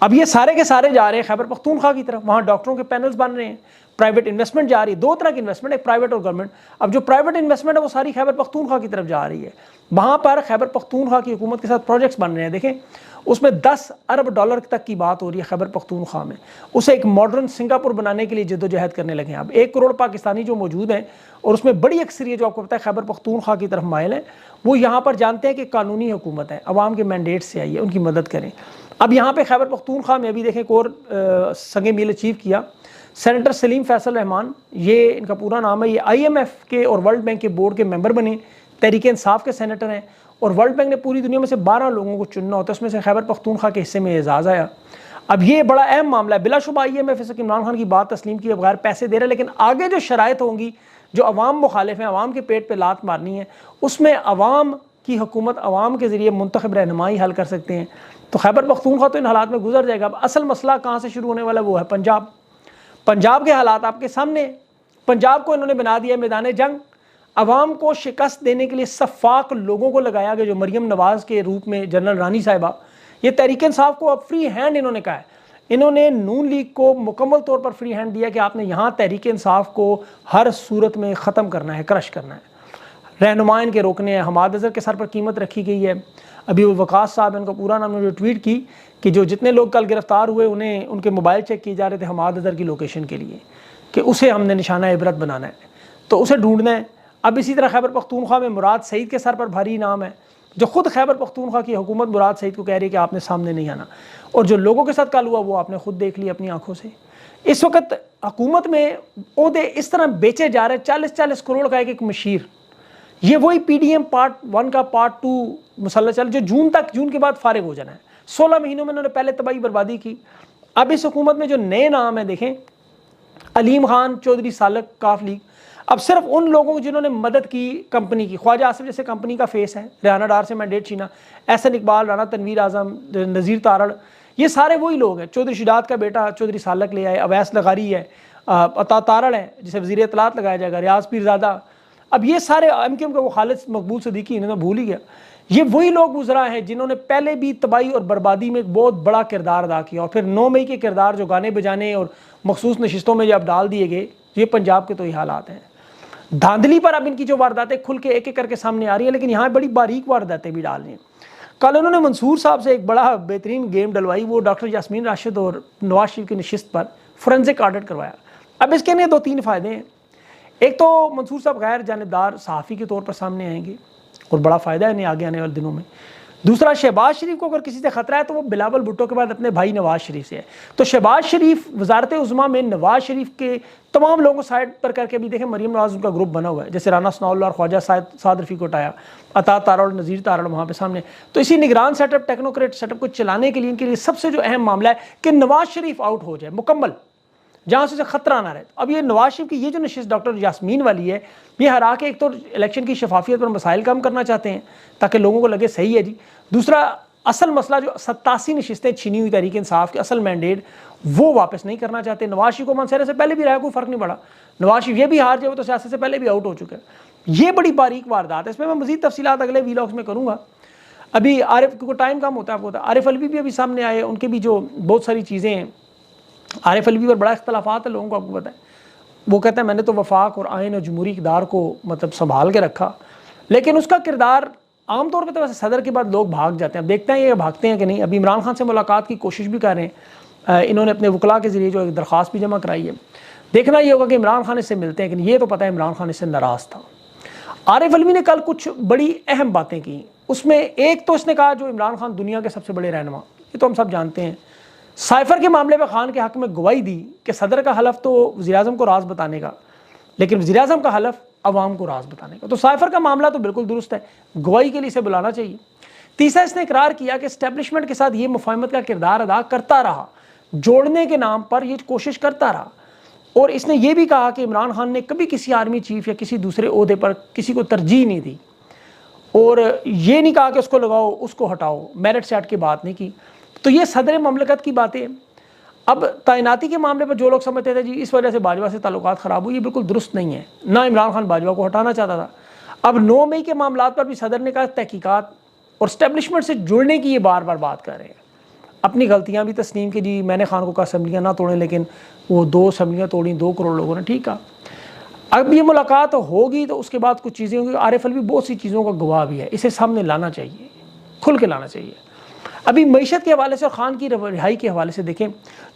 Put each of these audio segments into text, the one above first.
اب یہ سارے کے سارے جا رہے ہیں خیبر پختونخوا کی طرف، وہاں ڈاکٹروں کے پینلز بن رہے ہیں، پرائیویٹ انویسٹمنٹ جا رہی ہے، دو طرح کی انویسٹمنٹ ہے، پرائیویٹ اور گورنمنٹ۔ اب جو پرائیویٹ انویسٹمنٹ ہے وہ ساری خیبر پختونخوا کی طرف جا رہی ہے، وہاں پر خیبر پختونخوا کی حکومت کے ساتھ پروجیکٹس بن رہے ہیں، دیکھیں اس میں 10 ارب ڈالر تک کی بات ہو رہی ہے خیبر پختونخوا میں، اسے ایک ماڈرن سنگاپور بنانے کے لیے جد و جہد کرنے لگے ہیں۔ اب 1 کروڑ پاکستانی جو موجود ہیں اور اس میں بڑی اکثریت جو آپ کو پتہ ہے خیبر پختونخوا کی طرف مائل ہے، وہ یہاں پر جانتے ہیں کہ قانونی حکومت ہے، عوام کے مینڈیٹ سے آئی ہے، ان کی مدد کریں۔ اب یہاں پہ خیبر پختونخوا میں ابھی دیکھیں ایک اور سنگ میل اچیو کیا، سینیٹر سلیم فیصل رحمان، یہ ان کا پورا نام ہے، یہ IMF کے اور ورلڈ بینک کے بورڈ کے ممبر بنے، تحریک انصاف کے سینیٹر ہیں، اور ورلڈ بینک نے پوری دنیا میں سے 12 لوگوں کو چننا ہوتا ہے، اس میں سے خیبر پختونخوا کے حصے میں اعزاز آیا۔ اب یہ بڑا اہم معاملہ ہے، بلا شبہ IMF اس عمران خان کی بات تسلیم کی بغیر پیسے دے رہے، لیکن آگے جو شرائط ہوں گی، جو عوام مخالف ہیں، عوام کے پیٹ پہ لات مارنی ہے، اس میں عوام کی حکومت عوام کے ذریعے منتخب رہنمائی حل کر سکتے ہیں۔ تو خیبر پختونخوا تو ان حالات میں گزر جائے گا۔ اب اصل مسئلہ کہاں سے شروع ہونے والا ہے، وہ ہے پنجاب۔ پنجاب کے حالات آپ کے سامنے، پنجاب کو انہوں نے بنا دیا میدان جنگ، عوام کو شکست دینے کے لیے سفاک لوگوں کو لگایا گیا، جو مریم نواز کے روپ میں جنرل رانی صاحبہ، یہ تحریک انصاف کو اب فری ہینڈ انہوں نے کہا ہے، انہوں نے نون لیگ کو مکمل طور پر فری ہینڈ دیا کہ آپ نے یہاں تحریک انصاف کو ہر صورت میں ختم کرنا ہے، کرش کرنا ہے، رہنمائن کے روکنے ہیں۔ حماد اظہر کے سر پر قیمت رکھی گئی ہے، ابھی وہ وقاص صاحب ان کا پورا نام نے جو ٹویٹ کی کہ جو جتنے لوگ کل گرفتار ہوئے انہیں ان کے موبائل چیک کیے جا رہے تھے حماد اظہر کی لوکیشن کے لیے، کہ اسے ہم نے نشانہ عبرت بنانا ہے، تو اسے ڈھونڈنا ہے۔ اب اسی طرح خیبر پختونخوا میں مراد سعید کے سر پر بھاری انعام ہے، جو خود خیبر پختونخوا کی حکومت مراد سعید کو کہہ رہی ہے کہ آپ نے سامنے نہیں آنا، اور جو لوگوں کے ساتھ کل ہوا وہ آپ نے خود دیکھ لی اپنی آنکھوں سے۔ اس وقت حکومت میں عہدے اس طرح بیچے جا رہے ہیں، 40 کروڑ کا ایک مشیر، یہ وہی PDM پارٹ 1 کا پارٹ 2 مسلح چل جو جون کے بعد فارغ ہو جانا ہے۔ 16 مہینوں میں انہوں نے پہلے تباہی بربادی کی۔ اب اس حکومت میں جو نئے نام ہیں دیکھیں، علیم خان چودھری سالک کاف لیگ، اب صرف ان لوگوں کو جنہوں نے مدد کی کمپنی کی، خواجہ آصف جیسے کمپنی کا فیس ہے، ریحانہ ڈار سے مینڈیٹ چھینا، احسن اقبال، رانا تنویر اعظم، نذیر تارڑ، یہ سارے وہی لوگ ہیں۔ چودھری شجاعت کا بیٹا چودھری سالک لے آئے، اویس لغاری ہے، عطا تارڑ ہے جسے وزیر اطلاعات لگایا جائے گا، ریاض پیرزادہ، اب یہ سارے MKM کا وہ خالد مقبول صدیقی، انہیں میں بھول ہی گیا، یہ وہی لوگ گزرا ہیں جنہوں نے پہلے بھی تباہی اور بربادی میں ایک بہت بڑا کردار ادا کیا، اور پھر 9 مئی کے کردار جو گانے بجانے اور مخصوص نشستوں میں جب ڈال دیے گئے، یہ پنجاب کے تو ہی حالات ہیں۔ دھاندلی پر اب ان کی جو وارداتیں کھل کے ایک ایک کر کے سامنے آ رہی ہیں، لیکن یہاں بڑی باریک وارداتیں بھی ڈال رہی ہیں۔ کل انہوں نے منصور صاحب سے ایک بڑا بہترین گیم ڈلوائی، وہ ڈاکٹر یاسمین راشد اور نواز شریف کی نشست پر فورنزک آڈٹ کروایا۔ اب اس کے لیے 2-3 فائدے ہیں۔ ایک تو منصور صاحب غیر جانبدار صحافی کے طور پر سامنے آئیں گے اور بڑا فائدہ ہے انہیں آگے آنے والے دنوں میں۔ دوسرا، شہباز شریف کو اگر کسی سے خطرہ ہے تو وہ بلاول بھٹو کے بعد اپنے بھائی نواز شریف سے ہے۔ تو شہباز شریف وزارت عظمیٰ میں نواز شریف کے تمام لوگوں کو سائڈ پر کر کے بھی دیکھیں، مریم نواز ان کا گروپ بنا ہوا ہے، جیسے رانا ثناء اللہ اور خواجہ سعد رفیق کو اٹھایا، عطا تارڑ اور نذیر تارڑ وہاں پہ سامنے۔ تو اسی نگران setup, technocrat setup کو چلانے کے لیے ان کے لیے سب سے جو اہم معاملہ ہے کہ نواز شریف آؤٹ ہو جائے مکمل، جہاں سے اسے خطرہ نہ رہے۔ اب یہ نواز شریف کی یہ جو نشست ڈاکٹر یاسمین والی ہے، یہ ہرا کے ایک تو الیکشن کی شفافیت پر مسائل کم کرنا چاہتے ہیں تاکہ لوگوں کو لگے صحیح ہے جی۔ دوسرا، اصل مسئلہ جو 87 نشستیں چھینی ہوئی تحریک انصاف کے اصل مینڈیٹ، وہ واپس نہیں کرنا چاہتے۔ نواز شریف کو منصورے سے پہلے بھی رہا، کوئی فرق نہیں پڑا، نواز شریف یہ بھی ہار جائے وہ تو سیاست سے پہلے بھی آؤٹ ہو چکا ہے۔ یہ بڑی باریک واردات ہے، اس میں مزید تفصیلات اگلے ویلاگز میں کروں گا۔ ابھی عارف کو ٹائم کم ہوتا ہے، آپ کو عارف علوی بھی ابھی سامنے آئے، ان کے بھی جو بہت ساری چیزیں ہیں، عارف علوی پر بڑا اختلافات ہے لوگوں کو، آپ کو پتہ ہے، وہ کہتا ہے میں نے تو وفاق اور آئین اور جمہوری اقدار کو مطلب سنبھال کے رکھا، لیکن اس کا کردار عام طور پہ تو ویسے صدر کے بعد لوگ بھاگ جاتے ہیں۔ اب دیکھتے ہیں یہ بھاگتے ہیں کہ نہیں۔ ابھی عمران خان سے ملاقات کی کوشش بھی کر رہے ہیں، انہوں نے اپنے وکلاء کے ذریعے جو ایک درخواست بھی جمع کرائی ہے۔ دیکھنا یہ ہوگا کہ عمران خان اس سے ملتے ہیں کہ نہیں، یہ تو پتہ ہے عمران خان اس سے ناراض تھا۔ عارف علوی نے کل کچھ بڑی اہم باتیں کی، اس میں ایک تو اس نے کہا جو عمران خان دنیا کے سب سے بڑے رہنما، یہ تو ہم سب جانتے ہیں، سائفر کے معاملے میں خان کے حق میں گواہی دی کہ صدر کا حلف تو وزیراعظم کو راز بتانے کا، لیکن وزیراعظم کا حلف عوام کو راز بتانے کا۔ تو سائفر کا معاملہ تو بالکل درست ہے، گواہی کے لیے اسے بلانا چاہیے۔ تیسرا، اس نے اقرار کیا کہ اسٹیبلشمنٹ کے ساتھ یہ مفاہمت کا کردار ادا کرتا رہا، جوڑنے کے نام پر یہ کوشش کرتا رہا، اور اس نے یہ بھی کہا کہ عمران خان نے کبھی کسی آرمی چیف یا کسی دوسرے عہدے پر کسی کو ترجیح نہیں دی، اور یہ نہیں کہا کہ اس کو لگاؤ اس کو ہٹاؤ، میرٹ سے ہٹ کے بات نہیں کی۔ تو یہ صدر مملکت کی باتیں۔ اب تعیناتی کے معاملے پر جو لوگ سمجھتے تھے جی اس وجہ سے باجوہ سے تعلقات خراب ہوئی، یہ بالکل درست نہیں ہے، نہ عمران خان باجوہ کو ہٹانا چاہتا تھا۔ اب 9 مئی کے معاملات پر بھی صدر نے کہا تحقیقات اور اسٹیبلشمنٹ سے جڑنے کی یہ بار بار بات کر رہے ہیں۔ اپنی غلطیاں بھی تسلیم کی، جی میں نے خان کو کہا اسمبلیاں نہ توڑیں، لیکن وہ 2 اسمبلیاں توڑیں 2 کروڑ لوگوں نے، ٹھیک ہے۔ اب یہ ملاقات ہوگی تو اس کے بعد کچھ چیزیں ہوں گی۔ عارف الوی بہت سی چیزوں کا گواہ بھی ہے، اسے سامنے لانا چاہیے، کھل کے لانا چاہیے۔ ابھی معیشت کے حوالے سے اور خان کی رہائی کے حوالے سے دیکھیں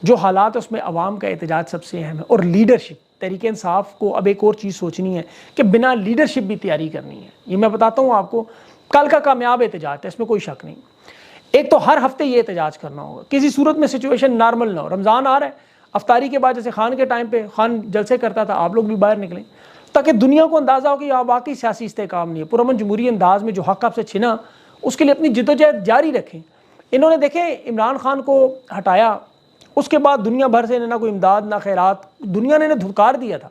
جو حالات اس میں عوام کا احتجاج سب سے اہم ہے، اور لیڈرشپ۔ تحریک انصاف کو اب ایک اور چیز سوچنی ہے کہ بنا لیڈرشپ بھی تیاری کرنی ہے۔ یہ میں بتاتا ہوں آپ کو، کل کا کامیاب احتجاج ہے، اس میں کوئی شک نہیں۔ ایک تو ہر ہفتے یہ احتجاج کرنا ہوگا، کسی صورت میں سچویشن نارمل نہ ہو۔ رمضان آ رہا ہے، افطاری کے بعد جیسے خان کے ٹائم پہ خان جلسے کرتا تھا، آپ لوگ بھی باہر نکلیں تاکہ دنیا کو اندازہ ہو کہ یہ واقعی سیاسی استحکام نہیں ہے۔ پرامن جمہوری انداز میں جو حق آپ سے چھنا، اس کے لیے اپنی جدوجہد جاری رکھیں۔ انہوں نے دیکھیں عمران خان کو ہٹایا، اس کے بعد دنیا بھر سے نہ کوئی امداد نہ خیرات، دنیا نے انہیں دھتکار دیا تھا۔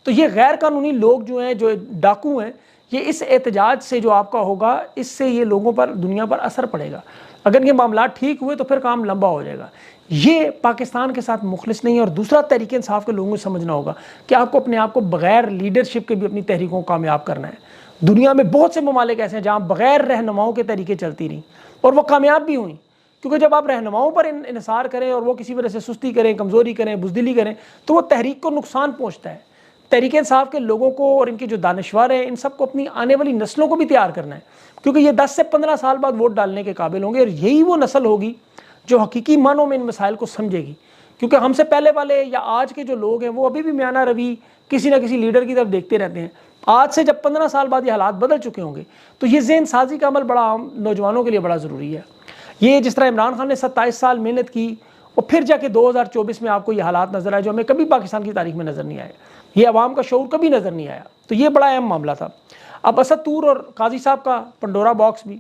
تو یہ غیر قانونی لوگ جو ہیں، جو ڈاکو ہیں، یہ اس احتجاج سے جو آپ کا ہوگا، اس سے یہ لوگوں پر، دنیا پر اثر پڑے گا۔ اگر یہ معاملات ٹھیک ہوئے تو پھر کام لمبا ہو جائے گا۔ یہ پاکستان کے ساتھ مخلص نہیں ہے۔ اور دوسرا، تحریک انصاف کے لوگوں کو سمجھنا ہوگا کہ آپ کو اپنے آپ کو بغیر لیڈرشپ کے بھی اپنی تحریکوں کو کامیاب کرنا ہے۔ دنیا میں بہت سے ممالک ایسے ہیں جہاں بغیر رہنماؤں کے تحریکیں چلتی رہیں اور وہ کامیاب بھی ہوئیں، کیونکہ جب آپ رہنماؤں پر انحصار کریں اور وہ کسی وجہ سے سستی کریں، کمزوری کریں، بزدلی کریں، تو وہ تحریک کو نقصان پہنچتا ہے۔ تحریک انصاف کے لوگوں کو اور ان کے جو دانشور ہیں، ان سب کو اپنی آنے والی نسلوں کو بھی تیار کرنا ہے، کیونکہ یہ 10 سے 15 سال بعد ووٹ ڈالنے کے قابل ہوں گے، اور یہی وہ نسل ہوگی جو حقیقی معنوں میں ان مسائل کو سمجھے گی۔ کیونکہ ہم سے پہلے والے یا آج کے جو لوگ ہیں وہ ابھی بھی میانہ روی کسی نہ کسی لیڈر کی طرف دیکھتے رہتے ہیں۔ آج سے جب 15 سال بعد یہ حالات بدل چکے ہوں گے تو یہ ذہن سازی کا عمل بڑا نوجوانوں کے لیے بڑا ضروری ہے۔ یہ جس طرح عمران خان نے 27 سال محنت کی اور پھر جا کے 2024 میں آپ کو یہ حالات نظر آئے جو ہمیں کبھی پاکستان کی تاریخ میں نظر نہیں آئے، یہ عوام کا شعور کبھی نظر نہیں آیا، تو یہ بڑا اہم معاملہ تھا۔ اب اسد طور اور قاضی صاحب کا پنڈورا باکس بھی،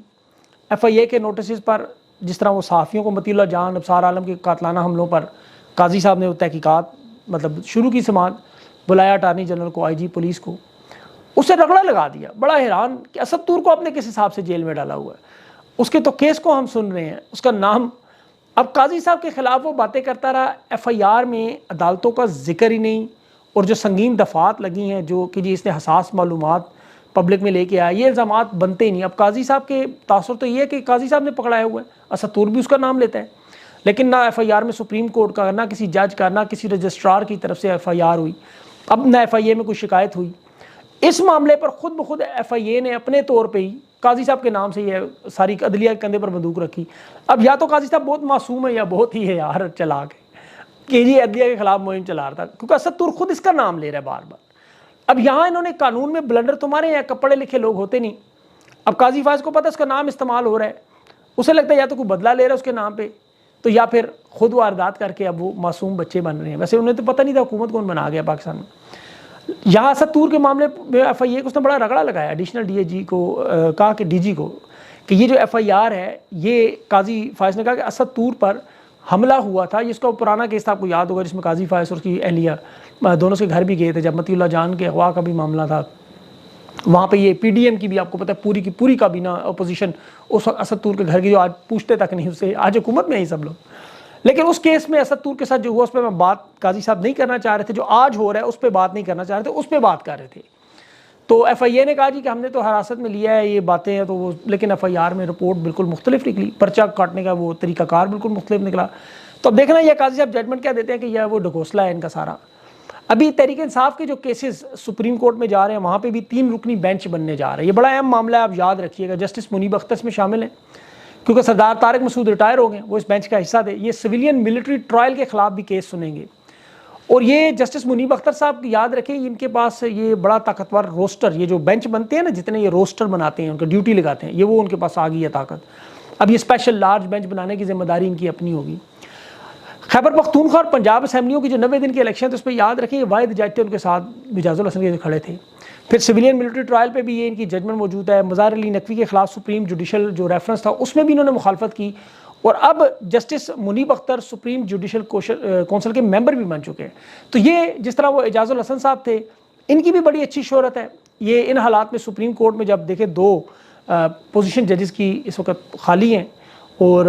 ایف آئی اے کے نوٹسز پر جس طرح وہ صحافیوں کو مطیع اللہ جان، ابصار عالم کے قاتلانہ حملوں پر قاضی صاحب نے وہ تحقیقات شروع کی، سماعت بلایا اٹارنی جنرل کو، آئی جی پولیس کو، اسے رگڑا لگا دیا۔ بڑا حیران کہ اسد طور کو آپ نے کس حساب سے جیل میں ڈالا ہوا ہے، اس کے تو کیس کو ہم سن رہے ہیں، اس کا نام اب قاضی صاحب کے خلاف وہ باتیں کرتا رہا، ایف آئی آر میں عدالتوں کا ذکر ہی نہیں، اور جو سنگین دفعات لگی ہیں جو کہ جی اس نے حساس معلومات پبلک میں لے کے آیا، یہ الزامات بنتے ہی نہیں۔ اب قاضی صاحب کے تاثر تو یہ ہے کہ قاضی صاحب نے پکڑایا ہوا ہے، اسد طور بھی اس کا نام لیتا ہے، لیکن نہ ایف آئی آر میں سپریم کورٹ کا، نہ کسی جج کا، نہ کسی رجسٹرار کی طرف سے ایف آئی آر ہوئی، اب نہ ایف آئی اے میں کوئی شکایت ہوئی۔ اس معاملے پر خود بخود ایف آئی اے نے اپنے طور پہ ہی قاضی صاحب کے نام سے یہ ساری عدلیہ کے کندھے پر بندوق رکھی۔ اب یا تو قاضی صاحب بہت معصوم ہے یا بہت ہی ہے یار چلاک ہے کہ یہ عدلیہ کے خلاف مہم چلا رہا تھا، کیونکہ اسد طور خود اس کا نام لے رہا ہے بار بار۔ اب یہاں انہوں نے قانون میں بلنڈر تو مارے ہیں، پڑھے لکھے لوگ ہوتے نہیں۔ اب قاضی فائز کو پتہ اس کا نام استعمال ہو رہا ہے، اسے لگتا ہے یا تو کوئی بدلہ لے رہا ہے اس کے نام پہ، تو یا پھر خود واردات کر کے اب وہ معصوم بچے بن رہے ہیں۔ ویسے انہیں تو پتہ نہیں تھا حکومت کون بنا گیا پاکستان میں۔ یہاں اسد طور کے معاملے میں ایف آئی اے کو اس نے بڑا رگڑا لگایا، ایڈیشنل ڈی اے جی کو کہا کہ ڈی جی کو کہ یہ جو ایف آئی آر ہے، یہ قاضی فائز نے کہا کہ اسد طور پر حملہ ہوا تھا، اس کا پرانا کیس تھا، آپ کو یاد ہوگا، جس میں قاضی فائز اور اس کی اہلیہ دونوں کے گھر بھی گئے تھے، جب مطیع اللہ جان کے اغوا کا بھی معاملہ تھا، وہاں پہ یہ پی ڈی ایم کی بھی آپ کو پتہ ہے پوری کی پوری کابینہ اپوزیشن اس اسد طور کے گھر کی، جو آج پوچھتے تک نہیں اسے، آج حکومت میں ہی سب لوگ۔ لیکن اس کیس میں اسد طور کے ساتھ جو ہوا اس پہ میں بات قاضی صاحب نہیں کرنا چاہ رہے تھے، جو آج ہو رہا ہے اس پہ بات نہیں کرنا چاہ رہے تھے، اس پہ بات کر رہے تھے۔ تو ایف آئی اے نے کہا جی کہ ہم نے تو حراست میں لیا ہے، یہ باتیں ہیں، تو وہ لیکن ایف آئی آر میں رپورٹ بالکل مختلف نکلی، پرچہ کاٹنے کا وہ طریقہ کار بالکل مختلف نکلا۔ تو اب دیکھنا یہ قاضی صاحب ججمنٹ کیا دیتے ہیں کہ یہ وہ ڈھکوسلا ہے ان کا سارا۔ ابھی تحریک انصاف کے جو کیسز سپریم کورٹ میں جا رہے ہیں، وہاں پہ بھی 3 رکنی بینچ بننے جا رہے ہیں۔ یہ بڑا اہم معاملہ ہے، آپ یاد رکھیے گا۔ جسٹس منیب اختر اس میں شامل ہیں، کیونکہ سردار طارق مسعود ریٹائر ہو گئے، وہ اس بینچ کا حصہ تھے۔ یہ سویلین ملٹری ٹرائل کے خلاف بھی کیس سنیں گے، اور یہ جسٹس منیب اختر صاحب یاد رکھیں، ان کے پاس یہ بڑا طاقتور روسٹر، یہ جو بینچ بنتے ہیں نا، جتنے یہ روسٹر بناتے ہیں، ان کا ڈیوٹی لگاتے ہیں، یہ وہ ان کے پاس آ گئی ہے طاقت۔ اب یہ اسپیشل لارج بینچ بنانے کی ذمہ داری ان کی اپنی ہوگی۔ خیبر پختونخوا اور پنجاب اسمبلیوں کی جو 90 دن کے الیکشن تھے، اس پہ یاد رکھیں یہ واحد جج تھے، ان کے ساتھ اعجاز الحسن کے کھڑے تھے۔ پھر سویلین ملٹری ٹرائل پہ بھی یہ ان کی ججمنٹ موجود ہے۔ مظاہر علی نقوی کے خلاف سپریم جوڈیشل جو ریفرنس تھا اس میں بھی انہوں نے مخالفت کی، اور اب جسٹس منیب اختر سپریم جوڈیشل کونسل کے ممبر بھی بن چکے ہیں۔ تو یہ جس طرح وہ اعجاز الحسن صاحب تھے، ان کی بھی بڑی اچھی شہرت ہے۔ یہ ان حالات میں سپریم کورٹ میں جب دیکھیں 2 پوزیشن ججز کی اس وقت خالی ہیں، اور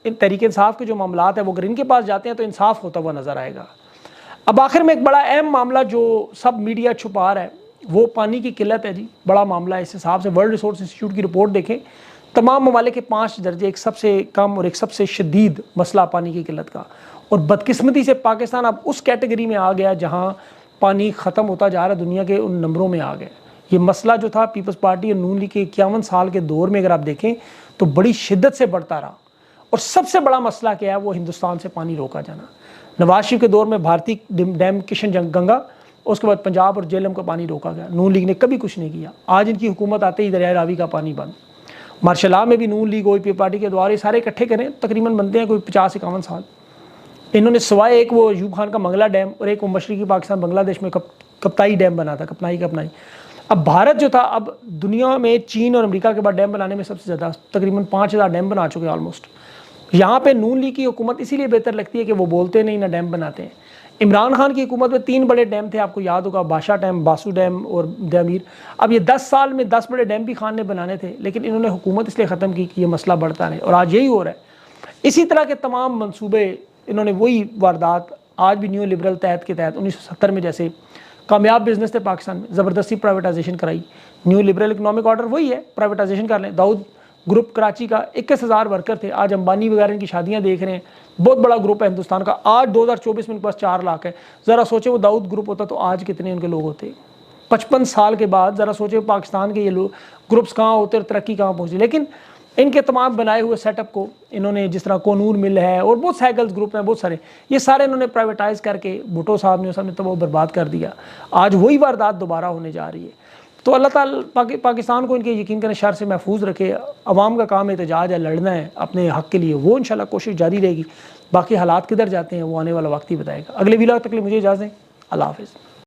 ان تحریک انصاف کے جو معاملات ہیں وہ اگر ان کے پاس جاتے ہیں تو انصاف ہوتا ہوا نظر آئے گا۔ اب آخر میں ایک بڑا اہم معاملہ جو سب میڈیا چھپا رہا ہے وہ پانی کی قلت ہے جی، بڑا معاملہ ہے۔ اس حساب سے ورلڈ ریسورس انسٹیٹیوٹ کی رپورٹ دیکھیں تمام ممالک کے 5 درجے، ایک سب سے کم اور ایک سب سے شدید مسئلہ پانی کی قلت کا، اور بدقسمتی سے پاکستان اب اس کیٹیگری میں آ گیا جہاں پانی ختم ہوتا جا رہا ہے، دنیا کے ان نمبروں میں آ گیا۔ یہ مسئلہ جو تھا پیپلز پارٹی اور نون لیگ کے 51 سال کے دور میں اگر آپ دیکھیں تو بڑی شدت سے بڑھتا رہا، اور سب سے بڑا مسئلہ کیا ہے، وہ ہندوستان سے پانی روکا جانا۔ نواز شریف کے دور میں بھارتی ڈیم کشن گنگا، اس کے بعد پنجاب اور جہلم کا پانی روکا گیا، نون لیگ نے کبھی کچھ نہیں کیا۔ آج ان کی حکومت آتے ہی دریائے راوی کا پانی بند۔ مارشل لا میں بھی نون لیگ OPP پارٹی کے دوارے سارے اکٹھے کریں تقریباً بنتے ہیں کوئی 50-51 سال۔ انہوں نے سوائے ایک وہ ایوب خان کا منگلہ ڈیم اور ایک وہ مشرقی پاکستان بنگلہ دیش میں کپتائی ڈیم بنا تھا، کپنائی۔ اب بھارت جو تھا، اب دنیا میں چین اور امریکہ کے بعد ڈیم بنانے میں سب سے زیادہ، تقریباً 5000 ڈیم بنا چکے ہیں آلموسٹ۔ یہاں پہ نون لیگ کی حکومت اسی لیے بہتر لگتی ہے کہ وہ بولتے نہیں، نہ ڈیم بناتے ہیں۔ عمران خان کی حکومت میں 3 بڑے ڈیم تھے، آپ کو یاد ہوگا، بادشاہ ڈیم، باسو ڈیم اور دامیر۔ اب یہ 10 سال میں 10 بڑے ڈیم بھی خان نے بنانے تھے، لیکن انہوں نے حکومت اس لیے ختم کی کہ یہ مسئلہ بڑھتا رہے، اور آج یہی ہو رہا ہے۔ اسی طرح کے تمام منصوبے، انہوں نے وہی واردات آج بھی نیو لبرل تحت کے تحت 1970 میں جیسے کامیاب بزنس تھے پاکستان میں، زبردستی پرائیویٹائزیشن کرائی۔ نیو لبرل اکنامک آرڈر وہی ہے، پرائیویٹائزیشن کر لیں۔ داؤد گروپ کراچی کا 21,000 ورکر تھے، آج امبانی وغیرہ ان کی شادیاں دیکھ رہے ہیں، بہت بڑا گروپ ہے ہندوستان کا۔ آج 2024 میں ان کے پاس 4 لاکھ ہے۔ ذرا سوچیں وہ داؤد گروپ ہوتا تو آج کتنے ان کے لوگ ہوتے۔ 55 سال کے بعد ذرا سوچیں پاکستان کے یہ لوگ گروپس کہاں ہوتے اور ترقی کہاں پہنچی۔ لیکن ان کے تمام بنائے ہوئے سیٹ اپ کو انہوں نے، جس طرح کونور مل ہے اور بہت سائیکلز گروپ ہیں بہت سارے، یہ سارے انہوں نے پرائیویٹائز کر کے بھٹو صاحب نے تو وہ برباد کر دیا۔ آج وہی واردات دوبارہ ہونے جا رہی ہے۔ تو اللہ تعالیٰ پاکستان کو ان کے یقین کرنے شر سے محفوظ رکھے۔ عوام کا کام احتجاج ہے، لڑنا ہے اپنے حق کے لیے، وہ انشاءاللہ کوشش جاری رہے گی۔ باقی حالات کدھر جاتے ہیں وہ آنے والا وقت ہی بتائے گا۔ اگلے ویلاگ تک کے لیے مجھے اجازت دیں، اللہ حافظ۔